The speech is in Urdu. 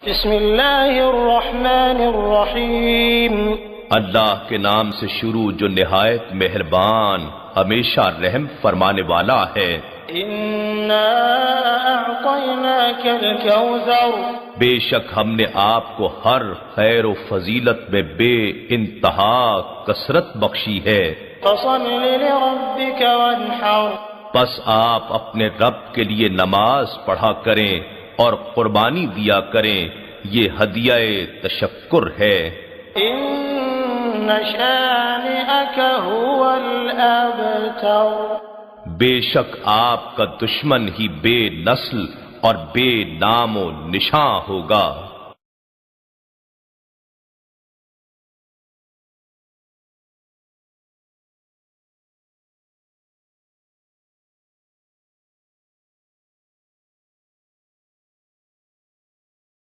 بسم اللہ الرحمن الرحیم اللہ کے نام سے شروع جو نہایت مہربان ہمیشہ رحم فرمانے والا ہے۔ انا اعطیناک الکوثر، بے شک ہم نے آپ کو ہر خیر و فضیلت میں بے انتہا کثرت بخشی ہے۔ فصل لربک وانحر، بس آپ اپنے رب کے لیے نماز پڑھا کریں اور قربانی دیا کریں، یہ ہدیہ تشکر ہے۔ ان شانئک هو الابتر، بے شک آپ کا دشمن ہی بے نسل اور بے نام و نشاں ہوگا۔